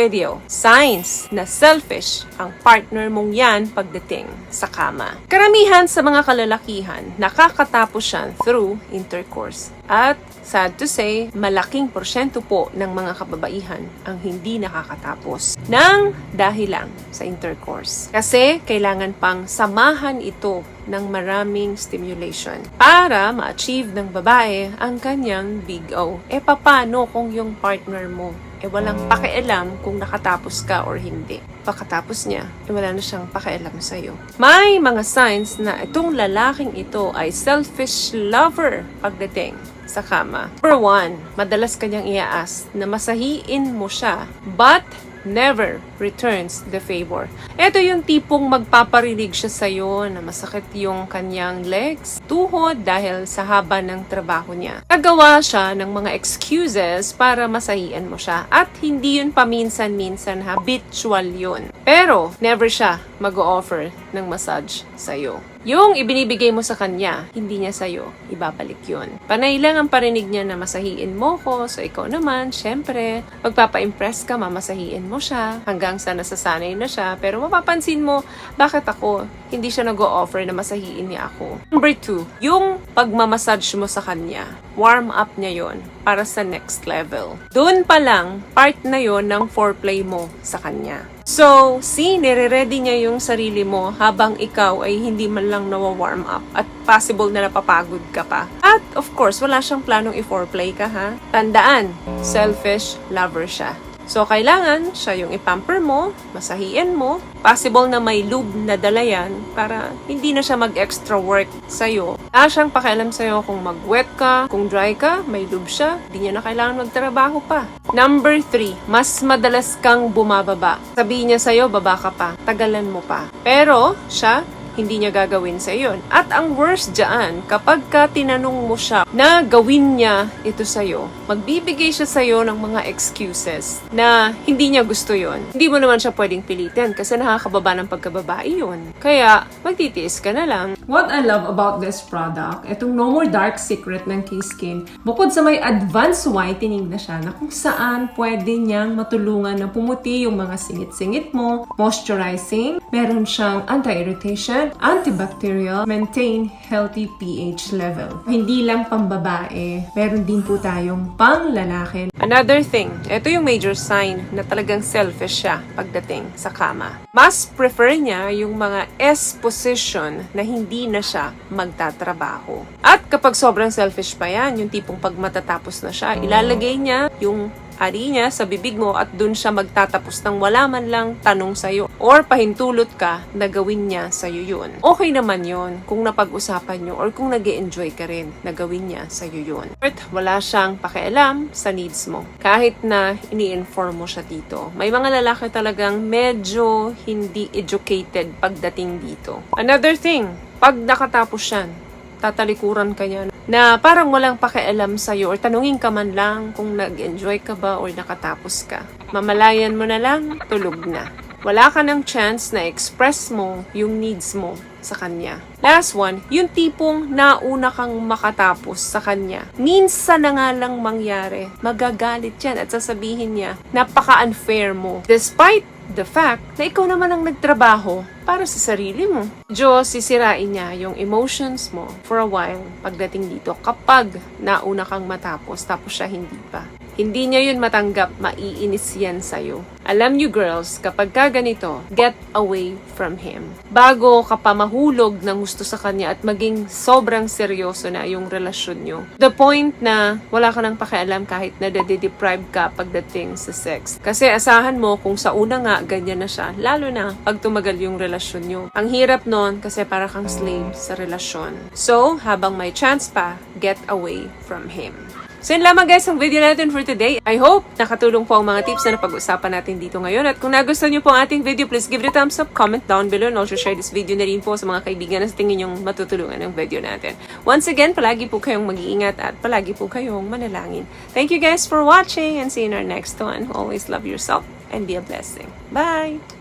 video. Signs na selfish ang partner mong yan pagdating sa kama. Karamihan sa mga kalalakihan, nakakatapos yan through intercourse. At sad to say, malaking porsyento po ng mga kababaihan ang hindi nakakatapos ng dahil lang sa intercourse. Kasi kailangan pang samahan ito ng maraming stimulation para ma-achieve ng babae ang kanyang big O. Paano kung yung partner mo walang pakialam kung nakatapos ka or hindi? Pagkatapos niya, wala na siyang pakialam sa'yo. May mga signs na itong lalaking ito ay selfish lover pagdating sa kama. Number 1, madalas kanyang iaas na masahiin mo siya but never returns the favor. Ito yung tipong magpaparinig siya sa'yo na masakit yung kanyang legs, tuhod dahil sa haba ng trabaho niya. Nagawa siya ng mga excuses para masahian mo siya at hindi yun paminsan-minsan, habitual yun. Pero never siya mag-o-offer ng massage sa'yo. Yung ibinibigay mo sa kanya, hindi niya sa'yo ibabalik yun. Panay lang ang parinig niya na masahiin mo ko, so ikaw naman, syempre, magpapa-impress ka, mamasahiin mo siya, hanggang sa nasasanay na siya, pero mapapansin mo, bakit ako, hindi siya nag-o-offer na masahiin niya ako. Number 2, yung pagmamassage mo sa kanya, warm up niya yon para sa next level. Doon pa lang, part na yon ng foreplay mo sa kanya. So, nire-ready niya yung sarili mo habang ikaw ay hindi man lang nawa-warm up at possible na napapagod ka pa. At of course, wala siyang planong i-foreplay ka ha. Tandaan, selfish lover siya. So, kailangan siya yung ipamper mo, masahiin mo. Possible na may lube na dala yan para hindi na siya mag-extra work sa'yo. Wala siyang pakialam sa'yo kung mag-wet ka, kung dry ka, may lube siya. Hindi niya na kailangan magtrabaho pa. Number 3, mas madalas kang bumababa. Sabihin niya sa'yo, baba ka pa. Tagalan mo pa. Pero, siya, hindi niya gagawin sa iyon. At ang worst dyan, kapag ka tinanong mo siya na gawin niya ito sa'yo, magbibigay siya sa'yo ng mga excuses na hindi niya gusto yon. Hindi mo naman siya pwedeng pilitin kasi nakakababa ng pagkababae yun. Kaya, magtitiis ka na lang. What I love about this product, itong No More Dark Secret ng K-Skin, bukod sa may advanced whitening na siya na kung saan pwede niyang matulungan na pumuti yung mga singit-singit mo, moisturizing, meron siyang anti-irritation, antibacterial, maintain healthy pH level. Hindi lang pambabae, meron din po tayong panglalaki. Another thing, ito yung major sign na talagang selfish siya pagdating sa kama. Mas prefer niya yung mga S position na hindi na siya magtatrabaho. At kapag sobrang selfish pa yan, yung tipong pag matatapos na siya, ilalagay niya yung ari niya sa bibig mo at dun siya magtatapos ng wala man lang tanong sa'yo or pahintulot ka na gawin niya sa'yo yun. Okay naman yun kung napag-usapan nyo or kung nag-e-enjoy ka rin na gawin niya sa'yo yun. But wala siyang pakialam sa needs mo. Kahit na ini-inform mo siya dito. May mga lalaki talagang medyo hindi educated pagdating dito. Another thing, pag nakatapos yan, tatalikuran ka niya na parang walang pakialam sa'yo or tanungin ka man lang kung nag-enjoy ka ba or nakatapos ka. Mamalayan mo na lang, tulog na. Wala ka ng chance na express mo yung needs mo sa kanya. Last one, yung tipong nauna kang makatapos sa kanya. Minsan na nga lang mangyari, magagalit yan at sasabihin niya, napaka-unfair mo. Despite the fact na ikaw naman ang nagtrabaho para sa sarili mo. Diyos, sisirain niya yung emotions mo for a while pagdating dito kapag nauna kang matapos tapos siya hindi pa. Hindi niya yun matanggap, maiinis yan sa'yo. Alam niyo girls, kapag ka ganito, get away from him. Bago ka pa mahulog ng gusto sa kanya at maging sobrang seryoso na yung relasyon niyo. The point na wala ka nang pakialam kahit na deprive ka pagdating sa sex. Kasi asahan mo kung sa una nga ganyan na siya, lalo na pag tumagal yung relasyon niyo. Ang hirap nun kasi para kang slave sa relasyon. So, habang may chance pa, get away from him. So yun lamang guys ang video natin for today. I hope nakatulong po ang mga tips na napag-usapan natin dito ngayon. At kung nagustuhan niyo po ang ating video, please give it a thumbs up, comment down below, and also share this video na rin po sa mga kaibigan na sa tingin yung matutulungan ng video natin. Once again, palagi po kayong mag-iingat at palagi po kayong manalangin. Thank you guys for watching and see you in our next one. Always love yourself and be a blessing. Bye!